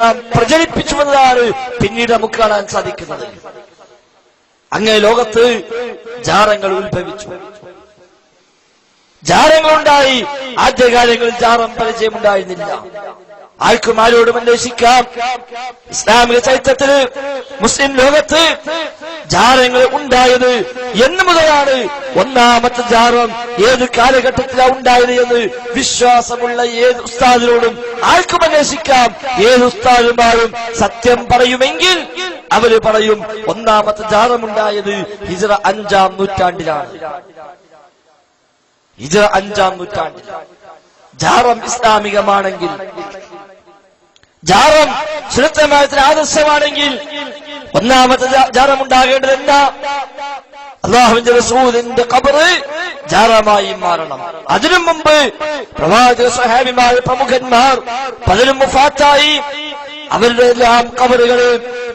പ്രചരിപ്പിച്ചുവെന്നതാണ് പിന്നീട് നമുക്ക് കാണാൻ സാധിക്കുന്നത്. അങ്ങനെ ലോകത്ത് ജാറങ്ങൾ ഉത്ഭവിച്ചു, ജാറങ്ങളുണ്ടായി. ആദ്യകാലങ്ങളിൽ ജാറം പരിചയമുണ്ടായിരുന്നില്ല. ആർക്കും ആരോടും അന്വേഷിക്കാം. ഇസ്ലാമിക ചരിത്രത്തില് മുസ്ലിം ലോകത്ത് ജാറങ്ങൾ ഉണ്ടായത് എന്ന് മുതലാണ്. ഒന്നാമത്തെ ജാറം ഏത് കാലഘട്ടത്തിലാണ് ഉണ്ടായത് എന്ന് വിശ്വാസമുള്ള ഏത് ഉസ്താദിനോടും ആർക്കും അന്വേഷിക്കാം. ഏത് ഉസ്താദുമാരും സത്യം പറയുമെങ്കിൽ അവര് പറയും ഒന്നാമത്തെ ജാറമുണ്ടായത് ഹിജ്റ 5-ാം നൂറ്റാണ്ടിലാണ്. ഹിജ്റ 5-ാം നൂറ്റാണ്ടിൽ ജാറം ഇസ്ലാമികമാണെങ്കിൽ, ജാറം സുന്നത്തമായത്തിന് ആദർശമാണെങ്കിൽ ഒന്നാമത്തെ ജാറം ഉണ്ടാകേണ്ടത് എന്താ? അല്ലാഹുവിന്റെ റസൂലിന്റെ ഖബർ ജാറമായി മാറണം. അതിനു മുമ്പ് പ്രവാചക സ്വഹാബിമാർ, പ്രമുഖന്മാർ പലരും വഫാത്തായി. അവരുടെ എല്ലാം ഖബറുകൾ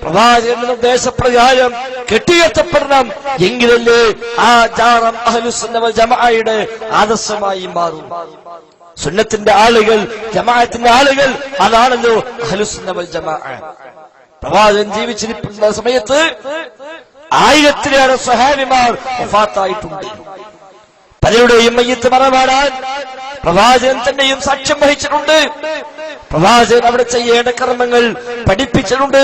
പ്രവാചകന്റെ നിർദ്ദേശപ്രകാരം കെട്ടിയെത്തപ്പെടണം. എങ്കിലല്ലേ ആ ജാറം അഹ്ലുസുന്ന വൽ ജമാഅയുടെ ആദർശമായി മാറും. സുന്നത്തിന്റെ ആളുകൾ, ജമാഅത്തിന്റെ ആളുകൾ, അതാണല്ലോ അഹ്ലുസുന്ന വൽ ജമാഅ. പ്രവാചകൻ ജീവിച്ചിരിക്കുന്ന സമയത്ത് 1000-ലേറെ സ്വഹാബിമാർ വഫാത്തായിട്ടുണ്ട്. പലരുടെയും മയ്യിത്ത് മറമാടാൻ പ്രവാചകൻ തന്നെയും സാക്ഷ്യം വഹിച്ചിട്ടുണ്ട്. പ്രവാചകൻ അവിടെ ചെയ്യേണ്ട കർമ്മങ്ങൾ പഠിപ്പിച്ചിട്ടുണ്ട്.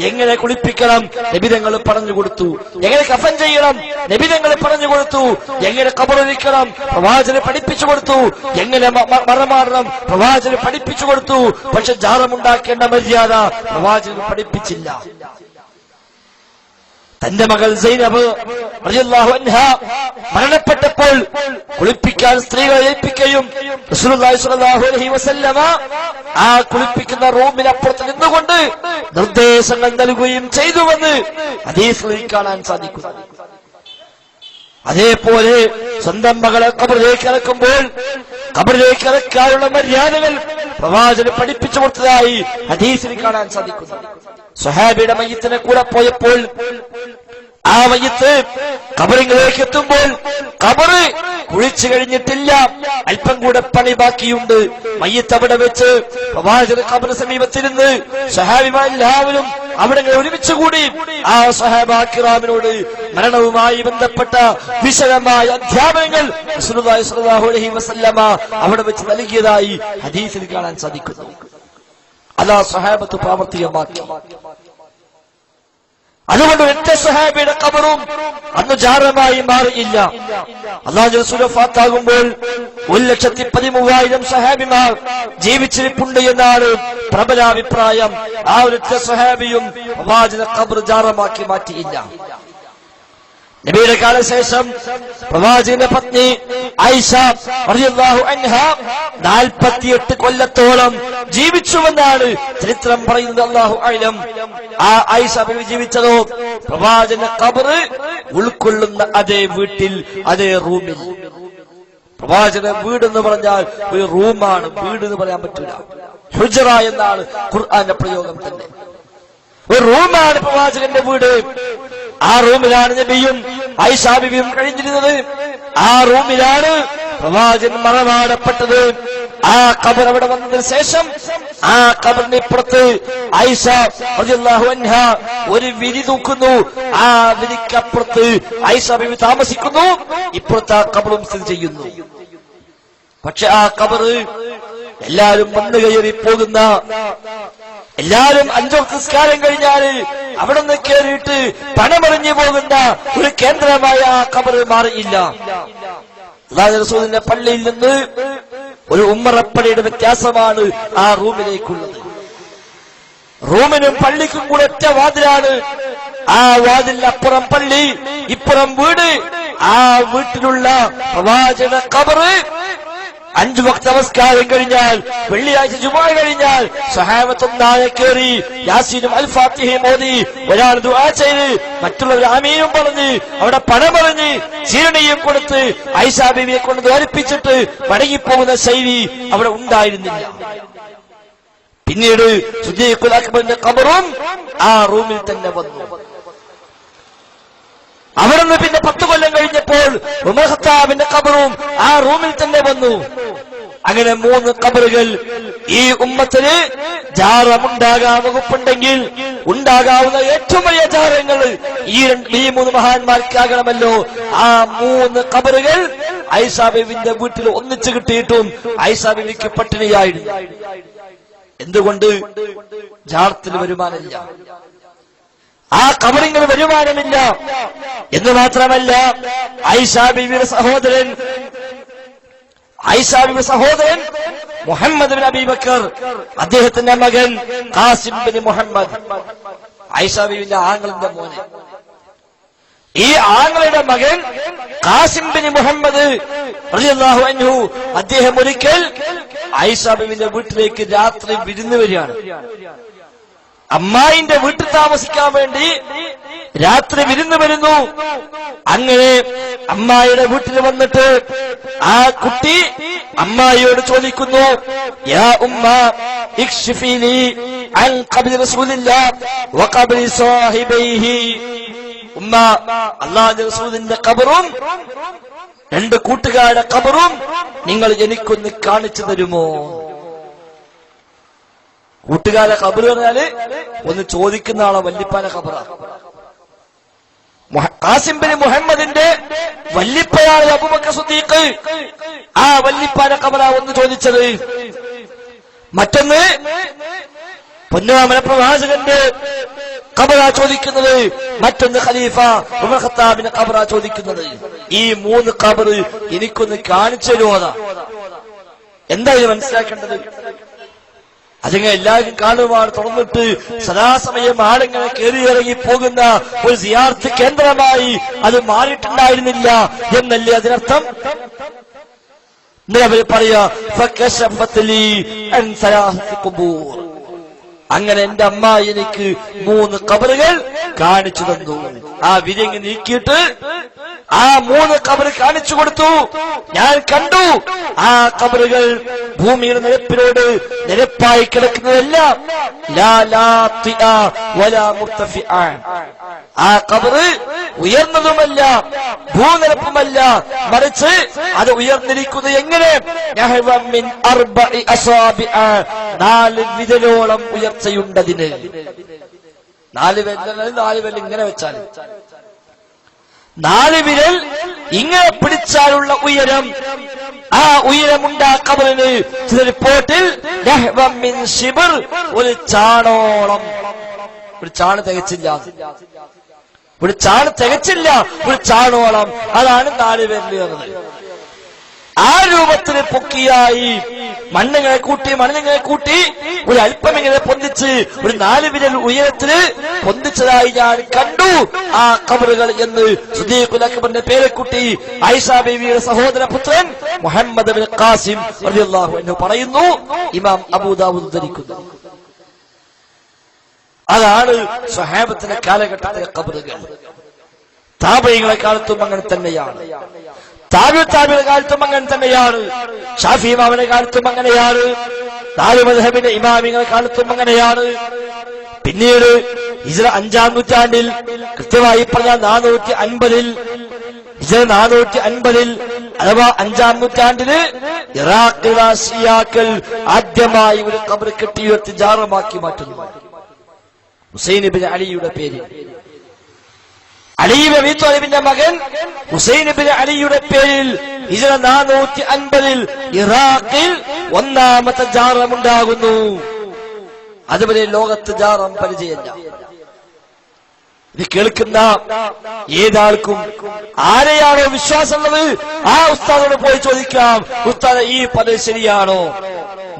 എങ്ങനെ കുളിപ്പിക്കണം നബിതങ്ങൾ പറഞ്ഞു കൊടുത്തു. എങ്ങനെ കഫൻ ചെയ്യണം നബിതങ്ങൾ പറഞ്ഞു കൊടുത്തു. എങ്ങനെ ഖബറിരിക്കണം പ്രവാചകൻ പഠിപ്പിച്ചു കൊടുത്തു. എങ്ങനെ മറമാടണം പ്രവാചകൻ പഠിപ്പിച്ചു കൊടുത്തു. പക്ഷെ ജാറമുണ്ടാക്കേണ്ട മര്യാദ പ്രവാചകൻ പഠിപ്പിച്ചില്ല. തന്റെ മകൾ സൈനബ് റളിയല്ലാഹു അൻഹാ മരണപ്പെട്ടപ്പോൾ കുളിപ്പിക്കാൻ സ്ത്രീകളെ ഏൽപ്പിക്കുകയും റസൂലുള്ളാഹി സ്വല്ലല്ലാഹു അലൈഹി വസല്ലമ ആ കുളിപ്പിക്കുന്ന റൂമിനപ്പുറത്ത് നിന്നുകൊണ്ട് നിർദ്ദേശങ്ങൾ നൽകുകയും ചെയ്തുവെന്ന് ഹദീസിൽ കാണാൻ സാധിക്കുന്നു. അതേപോലെ സ്വന്തം മകളെ ഖബറിലേക്ക് ഇറക്കുമ്പോൾ ഖബറിലേക്ക് ഇറക്കാനുള്ള മര്യാദകൾ പ്രവാചകൻ പഠിപ്പിച്ചു കൊടുത്തതായി ഹദീസിൽ കാണാൻ സാധിക്കുന്നു. സ്വഹാബിയുടെ മയ്യിത്തിനെ കൂടെ പോയപ്പോൾ ആ മയ്യിത്ത് ഖബറിലേക്ക് എത്തുമ്പോൾ ഖബറ് കുളിച്ചു കഴിഞ്ഞിട്ടില്ല, അല്പം കൂടെ പണി ബാക്കിയുണ്ട്. മയ്യിത്ത് അവിടെ വെച്ച് പ്രവാചകൻ ഖബറിന് സമീപത്തിരുന്ന് സ്വഹാബിമാരെല്ലാവരും അവിടെ ഒരുമിച്ച് കൂടി ആ സ്വഹാബാ കിറാമിനോട് മരണവുമായി ബന്ധപ്പെട്ട വിശദമായ അധ്യാപനങ്ങൾ റസൂലുള്ളാഹി സ്വല്ലല്ലാഹു അലൈഹി വസല്ലമ അവിടെ വെച്ച് നൽകിയതായി ഹദീസിൽ കാണാൻ സാധിക്കുന്നു. അതാ സ്വഹാബത്ത് പ്രാവർത്തികമാക്കി. അതുകൊണ്ട് ഒറ്റ സ്വഹാബിയുടെ ഖബറും അന്ന് ജാറമായി മാറിയില്ല. അല്ലാഹുവിന്റെ റസൂൽ വഫാത്താകുമ്പോൾ 1,13,000 സ്വഹാബിമാർ ജീവിച്ചിരിപ്പുണ്ട് എന്നാണ് പ്രബലാഭിപ്രായം. ആ ഒരൊറ്റ സ്വഹാബിയും പ്രവാചകന്റെ ഖബർ ജാറമാക്കി മാറ്റിയില്ല. നബിയുടെ കാലശേഷം പ്രവാചകന്റെ പത്നി ആയിഷ റളിയല്ലാഹു അൻഹാ 48 കൊല്ലത്തോളം ജീവിച്ചുവെന്നാണ് ചരിത്രം പറയുന്നത്. അല്ലാഹു അഅലം. ആ ആയിഷ ബിവി ജീവിച്ചതോ പ്രവാചകന്റെ ഖബർ ഉൾക്കൊള്ളുന്ന അതേ വീട്ടിൽ, അതേ റൂമിൽ. പ്രവാചകന്റെ വീട് എന്ന് പറഞ്ഞാൽ ഒരു റൂമാണ്, വീട് എന്ന് പറയാൻ പറ്റില്ല. ഹുജ്റ എന്നാണ് ഖുർആന്റെ പ്രയോഗം തന്നെ. ഒരു റൂമാണ് പ്രവാചകന്റെ വീട്. ആ റൂമിലാണ് നബിയും ആയിഷാ ബിവിയും കഴിഞ്ഞിരുന്നത്. ആ റൂമിലാണ് പ്രവാചകൻ മറമാടപ്പെട്ടത്. ആ ഖബർ അവിടെ വന്നതിന് ശേഷം ആ ഖബറിന് ഇപ്പുറത്ത് ആയിഷ റളിയല്ലാഹു അൻഹാ ഒരു വിരി തൂക്കുന്നു. ആ വിരിക്കപ്പുറത്ത് ആയിഷ ബിവി താമസിക്കുന്നു. ഇപ്പുറത്ത് ആ ഖബറും സ്ഥിതി ചെയ്യുന്നു. പക്ഷെ ആ ഖബർ എല്ലാരും വന്നു കയറി പോകുന്ന, എല്ലാരും 5 വക്ത് നിസ്കാരം കഴിഞ്ഞാല് അവിടെ നിന്ന് കയറിയിട്ട് പണമെറിഞ്ഞു പോകുന്ന ഒരു കേന്ദ്രമായ ആ ഖബർ മാറിയില്ല. അല്ലാഹുവിന്റെ റസൂലിന്റെ പള്ളിയിൽ നിന്ന് ഒരു ഉമ്മറപ്പടിയുടെ വ്യത്യാസമാണ് ആ റൂമിലേക്കുള്ളത്. റൂമിനും പള്ളിക്കും കൂടെ ഒറ്റ വാതിലാണ്. ആ വാതിലിന് അപ്പുറം പള്ളി, ഇപ്പുറം വീട്. ആ വീട്ടിലുള്ള പ്രവാചകന്റെ ഖബർ 5 വക്ത് നമസ്കാരം കഴിഞ്ഞാൽ, വെള്ളിയാഴ്ച ജുമുഅ കഴിഞ്ഞാൽ സ്വഹാബത്തൊന്നാകെ കയറി യാസീനും അൽ ഫാത്തിഹയും ഓതി, ഒരാൾ ദുആ ചെയ്ത് മറ്റുള്ളവർ ആമീനും പറഞ്ഞ് അവിടെ പണമെറിഞ്ഞ് ചീരണിയും കൊടുത്ത് ആയിഷാ ബീവിയെ കൊണ്ട് ദ്വാരിപ്പിച്ചിട്ട് മടങ്ങിപ്പോകുന്ന ശൈലി അവിടെ ഉണ്ടായിരുന്നില്ല. പിന്നീട് സിദ്ദീഖുൽ അക്ബറിന്റെ ഖബറും ആ റൂമിൽ തന്നെ വന്നു. അവിടുന്ന് പിന്നെ 10 കൊല്ലം കഴിഞ്ഞപ്പോൾ ഉമർ ഖത്താബിന്റെ ഖബറും ആ റൂമിൽ തന്നെ വന്നു. അങ്ങനെ 3 ഖബറുകൾ ഈ ഉമ്മത്തിന് ജാറമുണ്ടാകാൻ വകുപ്പുണ്ടെങ്കിൽ ഉണ്ടാകാവുന്ന ഏറ്റവും വലിയ ജാറങ്ങൾ ഈ 3 മഹാന്മാർക്കാകണമല്ലോ. ആ 3 ഖബറുകൾ ആയിഷ ബീവിന്റെ വീട്ടിൽ ഒന്നിച്ചു കിട്ടിയിട്ടും ആയിഷ ബീവിക്ക് പട്ടിണിയായിരുന്നു. എന്തുകൊണ്ട്? ജാറത്തിൽ വരുമാനമില്ല, ആ ഖബറിന് വരുമാനമില്ല. എന്ന് മാത്രമല്ല, ആയിഷ ബീവിയുടെ സഹോദരൻ മുഹമ്മദ് ബിൻ അബീ ബക്കർ, അദ്ദേഹത്തിന്റെ മകൻ ഖാസിം ബിൻ മുഹമ്മദ്, ആയിഷ ബീവിന്റെ ആങ്ങളുടെ മോനെ. ഈ ആങ്ങളുടെ മകൻ ഖാസിം ബിൻ മുഹമ്മദ് റളിയല്ലാഹു അൻഹു, അദ്ദേഹം ഒരിക്കൽ ആയിഷ ബീവിന്റെ വീട്ടിലേക്ക് രാത്രി വിരുന്ന് വരികയാണ്. അമ്മായിന്റെ വീട്ടിൽ താമസിക്കാൻ വേണ്ടി രാത്രി വിരുന്ന് വരുന്നു. അങ്ങനെ അമ്മായിയുടെ വീട്ടിൽ വന്നിട്ട് ആ കുട്ടി അമ്മായിയോട് ചോദിക്കുന്നു, യാ ഉമ്മ ഇക്ഷിഫിനി അൻ ഖബ്രി റസൂലില്ലാഹ് വ ഖബ്രി സാഹിബൈഹി. ഉമ്മ, അല്ലാഹുവിന്റെ റസൂലിന്റെ ഖബറും 2 കൂട്ടുകാരുടെ ഖബറും നിങ്ങൾ എനിക്കൊന്ന് കാണിച്ചു തരുമോ? കൂട്ടുകാരെ ഖബർ പറഞ്ഞാല് ഒന്ന് ചോദിക്കുന്ന ആളെ വല്ലിപ്പാന്റെ ഖബറാണ്. ഖാസിം ബിൻ മുഹമ്മദിന്റെ വല്ലിപ്പയാണ് അബൂബക്കർ സിദ്ദീഖ്. ആ വല്ലിപ്പാന്റെ ഖബറാ ഒന്ന് ചോദിച്ചത്. മറ്റൊന്ന് പൊന്നാമന പ്രവാചകന്റെ ഖബറാ ചോദിക്കുന്നത്. മറ്റൊന്ന് ഖലീഫ ഉമർ ഖത്താബിന്റെ ഖബറാ ചോദിക്കുന്നത്. ഈ 3 ഖബർ എനിക്കൊന്ന് കാണിച്ചു തരുമോ? എന്താ ഇത് മനസ്സിലാക്കേണ്ടത്? അതിങ്ങനെ എല്ലാവരും കാണുവാൻ തുറന്നിട്ട് സദാസമയം ആളിങ്ങനെ കയറിയിറങ്ങി പോകുന്ന ഒരു സിയാർത്ത് കേന്ദ്രമായി അത് മാറിയിട്ടുണ്ടായിരുന്നില്ല എന്നല്ലേ അതിനർത്ഥം? അവര് പറയാ, അങ്ങനെ എന്റെ അമ്മായി എനിക്ക് 3 ഖബറുകൾ കാണിച്ചു തന്നു. ആ വിരങ്ങ് നീക്കിയിട്ട് ആ 3 ഖബർ കാണിച്ചു കൊടുത്തു. ഞാൻ കണ്ടു ആ ഖബറുകൾ ഭൂമിയുടെ നിരപ്പിനോട് നിരപ്പായി കിടക്കുന്നതല്ല, ആ ഖബറ് ഉയർന്നതുമല്ല ഭൂനിരപ്പുമല്ല, മറിച്ച് അത് ഉയർന്നിരിക്കുന്നത് എങ്ങനെ? 4 വിരലോളം ഉയർച്ചയുണ്ടതിന്. 4 വിരൽ ഇങ്ങനെ വെച്ചാൽ, 4 വിരൽ ഇങ്ങനെ പിടിച്ചാലുള്ള ഉയരം, ആ ഉയരമുണ്ടാ ഖബറിന് ചില റിപ്പോർട്ടിൽ ഒരു ചാണോളം. ഒരു ചാണ് തികച്ചില്ല, ഒരു ചാണോളം. അതാണ് 4 വിരൽ എന്നത്. ആ രൂപത്തിൽ പൊക്കിയായി മണ്ണിങ്ങനെ കൂട്ടി ഒരു അല്പം ഇങ്ങനെ പൊന്തിച്ച് ഒരു 4 വിരൽ ഉയരത്തിന് പൊന്തിച്ചതായി ഞാൻ കണ്ടു ആ ഖബറുകൾ എന്ന് സിദ്ദീഖുൽ അക്ബറിന്റെ പേരക്കുട്ടി ആയിഷ ബീവിയുടെ സഹോദരപുത്രൻ മുഹമ്മദ് ബിൻ ഖാസിം റളിയല്ലാഹു അൻഹു പറയുന്നു. ഇമാം അബൂദാവൂദ് ഉദ്ധരിക്കുന്നു. അതാണ് സ്വഹാബത്തിന്റെ കാലഘട്ടത്തിലെ ഖബറുകൾ. താബഈങ്ങളെ കാലത്തും അങ്ങനെ തന്നെയാണ്, താബിഈങ്ങളുടെ കാലത്തും അങ്ങനെ തന്നെയാണ്, ഷാഫി ഇമാമിന്റെ കാലത്തും അങ്ങനെയാണ്, 4 മദ്ഹബിന്റെ ഇമാമിങ്ങളുടെ കാലത്തും അങ്ങനെയാണ്. പിന്നീട് ഹിജ്റ 5-ാം നൂറ്റാണ്ടിൽ, കൃത്യമായി പറഞ്ഞാൽ 450 അഥവാ 5-ാം നൂറ്റാണ്ടില് ഇറാഖിലെ ശിയാക്കൾ ആദ്യമായി ഒരു ഖബർ കെട്ടിയുയർത്തി ജാറമാക്കി മാറ്റുന്നു. ഹുസൈൻ ഇബ്നു അലിയുടെ പേര്, അലി ഇബ്നു അബീ ത്വാലിബിന്റെ മകൻ ഹുസൈൻ ഇബ്നു അലിയുടെ പേരിൽ ഹിജ്റ 450 ഇറാഖിൽ 1ാമത്തെ ജാറമുണ്ടാകുന്നു. അതുവരെ ലോകത്ത് ജാറം പരിചയമില്ല. ഇത് കേൾക്കുന്ന ഏതാൾക്കും ആരെയാണോ വിശ്വാസമുള്ളത് ആ ഉസ്താദോട് പോയി ചോദിക്കാം, ഉസ്താദ് ഈ പദം ശരിയാണോ?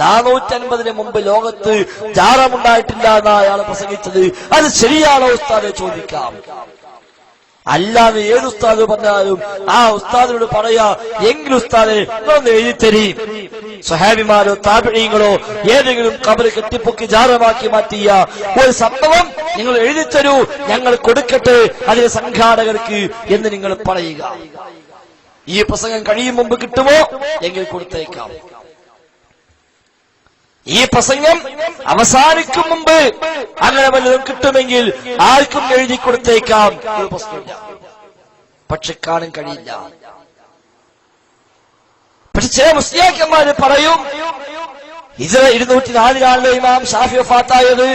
450 മുമ്പ് ലോകത്ത് ജാറമുണ്ടായിട്ടില്ല എന്നാ അയാൾ പ്രസംഗിച്ചത്, അത് ശരിയാണോ ഉസ്താദെ ചോദിക്കാം. അല്ലാതെ ഏത് ഉസ്താദ് പറഞ്ഞാലും ആ ഉസ്താദിനോട് പറയാ, എങ്കിലും ഉസ്താദെ ഒന്ന് എഴുതിത്തരീ. സ്വഹാബിമാരോ താബിഈങ്ങളോ ഏതെങ്കിലും ഖബർ കെട്ടിപ്പൊക്കി ജാറമാക്കി മാറ്റിയ ഒരു സംഭവം നിങ്ങൾ എഴുതിത്തരൂ, ഞങ്ങൾ കൊടുക്കട്ടെ അതിലെ സംഘാടകർക്ക് എന്ന് നിങ്ങൾ പറയുക. ഈ പ്രസംഗം കഴിയും മുമ്പ് കിട്ടുമോ എങ്കിൽ കൊടുത്തേക്കാം. ഈ പ്രസംഗം അവസാനിക്കും മുമ്പ് അങ്ങനെ വല്ലതും കിട്ടുമെങ്കിൽ ആർക്കും എഴുതി കൊടുത്തേക്കാം, ഒരു പ്രശ്നമില്ല. പക്ഷെ കാണാൻ കഴിയില്ല. പക്ഷെ ചില മുസ്ലിയാക്കന്മാര് പറയും ഹിജ്റ 204 ഇമാം ഷാഫി വഫാത്തായത്.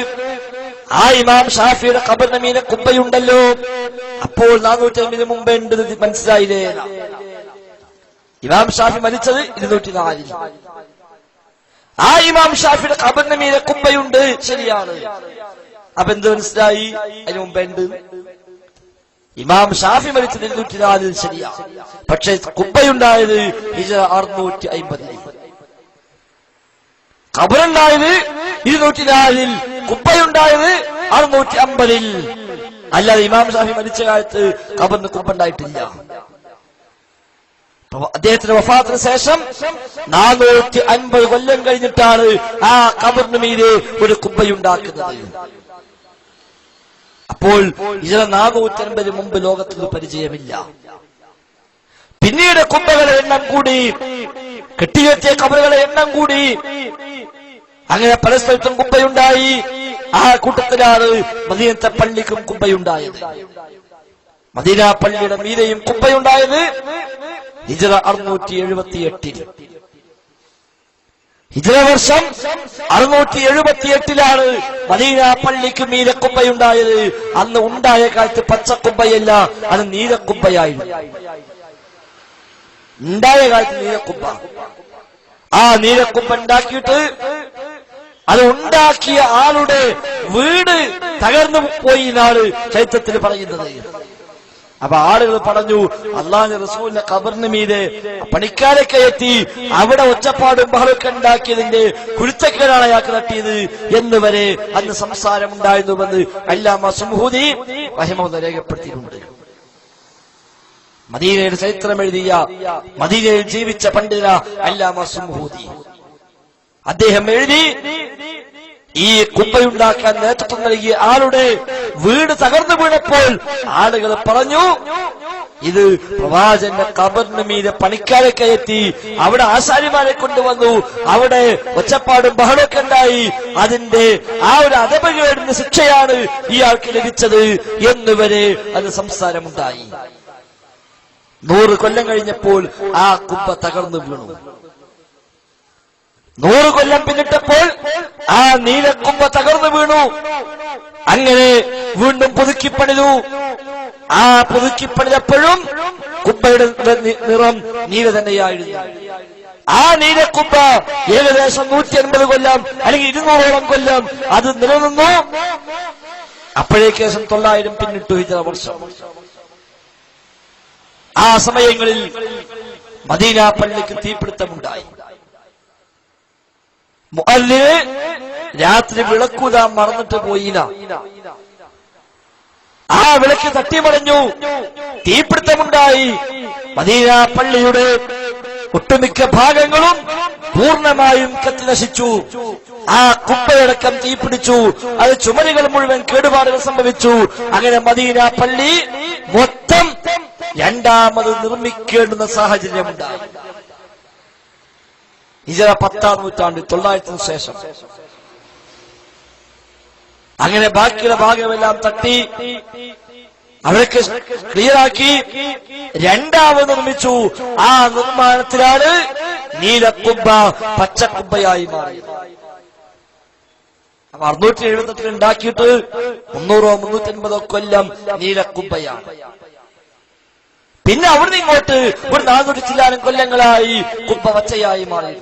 ആ ഇമാം ഷാഫിയുടെ ഖബറിന് മീതെ കുബ്ബയുണ്ടല്ലോ, അപ്പോൾ 450 മുമ്പേ ഉണ്ട് മനസ്സിലായില്ലേ? ഇമാം ഷാഫി മരിച്ചത് 204. ആ ഇമാം ഷാഫിയുടെ ഖബറിന് മീതെ കുബ്ബയുണ്ട്, ശരിയാണ്. അപ്പൊ എന്ത് മനസ്സിലായി? അതിന് മുമ്പേ ഉണ്ട്. ഇമാം ഷാഫി മരിച്ചത് 204 ശരിയാണ്. പക്ഷെ കുബ്ബയുണ്ടായത് ഹിജ്റ 650. ഖബറുണ്ടായത് 204, കുബ്ബയുണ്ടായത് 650. അല്ലാതെ ഇമാം ഷാഫി മരിച്ച കാലത്ത് ഖബറിന് കുബ്ബുണ്ടായിട്ടില്ല. അദ്ദേഹത്തിന്റെ വഫാത്തിന് ശേഷം 450 കൊല്ലം കഴിഞ്ഞിട്ടാണ് ആ ഖബറിന് മീതെ ഒരു കുബ്ബയുണ്ടാക്കുന്നത്. അപ്പോൾ ഹിജ്റ 450 മുമ്പ് ലോകത്തിന് പരിചയമില്ല. പിന്നീട് കുബ്ബകളുടെ എണ്ണം കൂടി, കെട്ടിയെത്തിയ ഖബറുകളുടെ എണ്ണം കൂടി. അങ്ങനെ പല സ്ഥലത്തും കുബ്ബയുണ്ടായി. ആ കൂട്ടത്തിലാണ് മദീനത്തെ പള്ളിക്കും കുബ്ബയുണ്ടായത്. മദീന പള്ളിയുടെ മീതെയും കുബ്ബയുണ്ടായത് ഹിജ്റ 678. ഹിജ്റ വർഷം 678 മദീന പള്ളിക്ക് മീതെ കുബ്ബയുണ്ടായത്. അന്ന് ഉണ്ടായ കാലത്ത് പച്ചക്കുബ്ബയല്ല, അത് നീലക്കുബ്ബയായിരുന്നു. ഉണ്ടായ കാലത്ത് നീലക്കുബ്ബ. ആ നീലക്കുബ്ബ ഉണ്ടാക്കിയിട്ട് അത് ഉണ്ടാക്കിയ ആളുടെ വീട് തകർന്നു പോയി എന്നാണ് ചരിത്രത്തിൽ പറയുന്നത്. അപ്പൊ ആളുകൾ പറഞ്ഞു, അള്ളാഹുവിന്റെ റസൂലിന്റെ ഖബറിന് മീതെ പണിക്കാരൊക്കെ എത്തി അവിടെ ഒച്ചപ്പാടും ബഹളമൊക്കെ ഉണ്ടാക്കിയതിന്റെ കുരുത്തക്കേടാണ് അയാൾക്ക് തട്ടിയത് എന്ന് വരെ അന്ന് സംസാരം ഉണ്ടായിരുന്നുവെന്ന് അല്ലാമ സുംഹൂദി റഹിമഹുല്ലാഹ് രേഖപ്പെടുത്തിയിട്ടുണ്ട്. മദീനയുടെ ചരിത്രം എഴുതിയ, മദീനയിൽ ജീവിച്ച പണ്ഡിത അല്ലാമ സുംഹൂദി അദ്ദേഹം എഴുതി, ഈ കുബ്ബയുണ്ടാക്കാൻ നേതൃത്വം നൽകിയ ആളുടെ വീട് തകർന്നു വീണപ്പോൾ ആളുകൾ പറഞ്ഞു, ഇത് പ്രവാചകന്റെ ഖബറിന് മീതെ പണിക്കാരൊക്കെ എത്തി അവിടെ ആശാരിമാരെ കൊണ്ടുവന്നു, അവിടെ ഒച്ചപ്പാടും ബഹളമൊക്കെ ഉണ്ടായി, അതിന്റെ ആ ഒരു അധപകേടിന്റെ ശിക്ഷയാണ് ഇയാൾക്ക് ലഭിച്ചത് എന്നുവരെ അത് സംസാരമുണ്ടായി. 100 കൊല്ലം കഴിഞ്ഞപ്പോൾ ആ കുബ്ബ തകർന്നു വീണു. 100 കൊല്ലം പിന്നിട്ടപ്പോൾ ആ നീലക്കുബ്ബ തകർന്നു വീണു. അങ്ങനെ വീണ്ടും പുതുക്കിപ്പണിതു. ആ പുതുക്കിപ്പണിതപ്പോഴും കുബ്ബയുടെ നിറം നീല തന്നെയായിരുന്നു. ആ നീലക്കുബ്ബ ഏകദേശം 150 കൊല്ലം അല്ലെങ്കിൽ 200ഓളം കൊല്ലം അത് നിലനിന്നു. അപ്പോഴേക്കേശം 900 പിന്നിട്ടു ഹിജ്റ വർഷം. ആ സമയങ്ങളിൽ മദീന പള്ളിക്ക് തീപിടുത്തമുണ്ടായി. മുഅല്ലിന് രാത്രി വിളക്കൂതാൻ മറന്നിട്ട് പോയില്ല. ആ വിളക്ക് തട്ടിമറിഞ്ഞു, തീപിടുത്തമുണ്ടായി. മദീന പള്ളിയുടെ ഒട്ടുമിക്ക ഭാഗങ്ങളും പൂർണ്ണമായും കത്തി നശിച്ചു. ആ കുബ്ബയടക്കം തീപിടിച്ചു. അത് ചുമരുകൾ മുഴുവൻ കേടുപാടുകൾ സംഭവിച്ചു. അങ്ങനെ മദീന പള്ളി മൊത്തം രണ്ടാമത് നിർമ്മിക്കേണ്ടുന്ന സാഹചര്യമുണ്ടായി. ഹിജ്റ 10-ാം നൂറ്റാണ്ടിൽ 900-ന് ശേഷം. അങ്ങനെ ബാക്കിയുള്ള ഭാഗമെല്ലാം തട്ടി അവർക്ക് ക്ലിയറാക്കി രണ്ടാമത് നിർമ്മിച്ചു. ആ നിർമ്മാണത്തിലാണ് നീലക്കുബ്ബ പച്ചക്കുബ്ബയായി മാറി. അപ്പൊ 678 ഉണ്ടാക്കിയിട്ട് 300-350 കൊല്ലം നീലക്കുബ്ബയാണ്. പിന്നെ അവിടുന്ന് ഇങ്ങോട്ട് ഒരു 400 ചില്ലാനും കൊല്ലങ്ങളായി കുബ്ബ പച്ചയായി മാറി.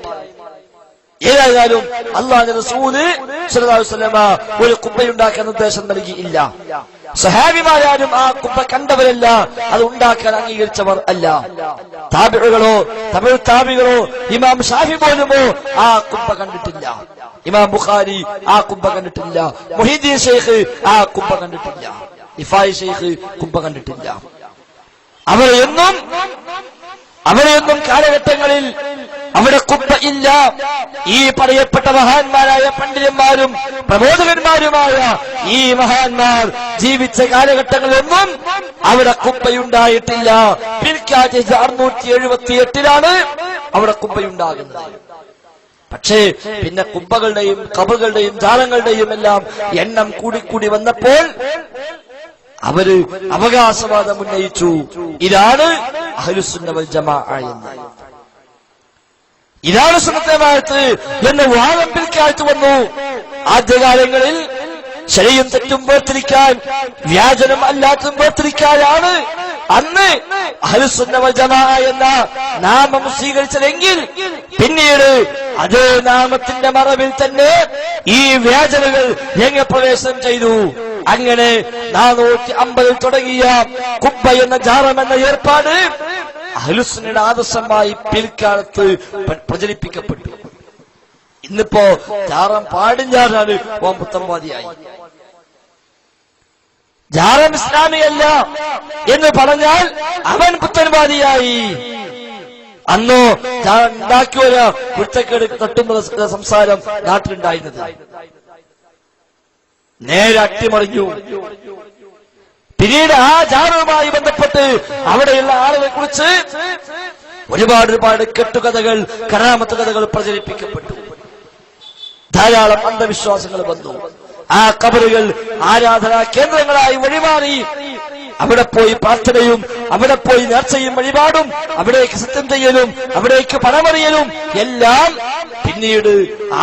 ഏതായാലും അല്ലാഹുവിന്റെ റസൂല് സ്വല്ലല്ലാഹു അലൈഹി വസല്ലമ ഒരു കുബ്ബയുണ്ടാക്കാൻ നിർദ്ദേശം നൽകിയില്ല. സഹാബിമാരും ആ കുബ്ബ കണ്ടവരല്ല, അത് ഉണ്ടാക്കാൻ അംഗീകരിച്ചവർ അല്ല. താബിഉകളോ തബഉ താബികളോ ഇമാം ഷാഫി പോലുമോ ആ കുബ്ബ കണ്ടിട്ടില്ല. ഇമാം ബുഖാരി ആ കുബ്ബ കണ്ടിട്ടില്ല. മുഹീദ്ദീൻ ശൈഖ് ആ കുബ്ബ കണ്ടിട്ടില്ല. ഇഫായി ശൈഖ് കുബ്ബ കണ്ടിട്ടില്ല. അവരെയൊന്നും കാലഘട്ടങ്ങളിൽ അവിടെ കുബ്ബ ഇല്ല. ഈ പറയപ്പെട്ട മഹാന്മാരായ പണ്ഡിതന്മാരും പ്രബോധകന്മാരുമായ ഈ മഹാന്മാർ ജീവിച്ച കാലഘട്ടങ്ങളിലൊന്നും അവിടെ കുബ്ബയുണ്ടായിട്ടില്ല. പിൽക്കാലത്ത് 678 അവിടെ കുബ്ബയുണ്ടാകുന്നത്. പക്ഷേ പിന്നെ കുബ്ബകളുടെയും ഖബറുകളുടെയും ജാലങ്ങളുടെയും എല്ലാം എണ്ണം കൂടിക്കൂടി വന്നപ്പോൾ അവര് അവകാശവാദം ഉന്നയിച്ചു. ഇതാണ് അഹ്ലുസുന്ന വൽ ജമാഅ എന്ന്. ഇതാണ് സുന്നത്തെ ജമാഅത്ത് എന്ന് വാദം പിൽക്കാലത്ത് വന്നു. ആദ്യകാലങ്ങളിൽ ശരിയും തെറ്റും വേർതിരിക്കാൻ, വ്യാജനും അല്ലാത്തതും വേർതിരിക്കാനാണ് അന്ന് അഹ്ലുസുന്ന വൽ ജമാഅ എന്ന നാമം സ്വീകരിച്ചതെങ്കിൽ പിന്നീട് അതേ നാമത്തിന്റെ മറവിൽ തന്നെ ഈ വ്യാജനകൾ രംഗപ്രവേശനം ചെയ്തു. അങ്ങനെ 450 തുടങ്ങിയ കുബ്ബ എന്ന ജാറം എന്ന ഏർപ്പാട് അഹ്ലുസുന്നയുടെ ആദർശമായി പിൽക്കാലത്ത് പ്രചരിപ്പിക്കപ്പെട്ടു. ഇന്നിപ്പോ ജാറം പാടില്ലാതാണ് ഓം പുത്തൻവാദിയായി. ജാറം ഇസ്ലാമിയല്ല എന്ന് പറഞ്ഞാൽ അവൻ പുത്തൻവാദിയായി. അന്നോ ഉണ്ടാക്കിയ കുറ്റക്കേട് തട്ടുന്ന സംസാരം നാട്ടിലുണ്ടായിരുന്നത് നേരെ അട്ടിമറിഞ്ഞു. പിന്നീട് ആ ജാറവുമായി ബന്ധപ്പെട്ട് അവിടെയുള്ള ആളുകളെ കുറിച്ച് ഒരുപാട് കെട്ടുകഥകൾ, കറാമത്ത് കഥകൾ പ്രചരിപ്പിക്കപ്പെട്ടു. ധാരാളം അന്ധവിശ്വാസങ്ങൾ വന്നു. ആ ഖബറുകൾ ആരാധനാ കേന്ദ്രങ്ങളായി വഴിമാറി. അവിടെ പോയി പ്രാർത്ഥനയും, അവിടെ പോയി നേർച്ചയും വഴിപാടും, അവിടേക്ക് സത്യം ചെയ്യലും, അവിടേക്ക് പണമറിയലും എല്ലാം പിന്നീട്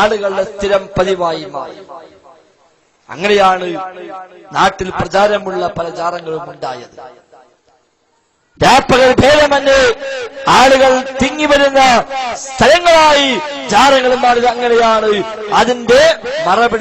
ആളുകളുടെ സ്ഥിരം പതിവായി മാറി. അങ്ങനെയാണ് നാട്ടിൽ പ്രചാരമുള്ള പല ജാറങ്ങളും ഉണ്ടായത്. രാപ്പകൽ ഭേദമന്യേ ആളുകൾ തിങ്ങി വരുന്ന സ്ഥലങ്ങളായി ജാറങ്ങളും മാറിയത്. അങ്ങനെയാണ് അതിന്റെ മറപടി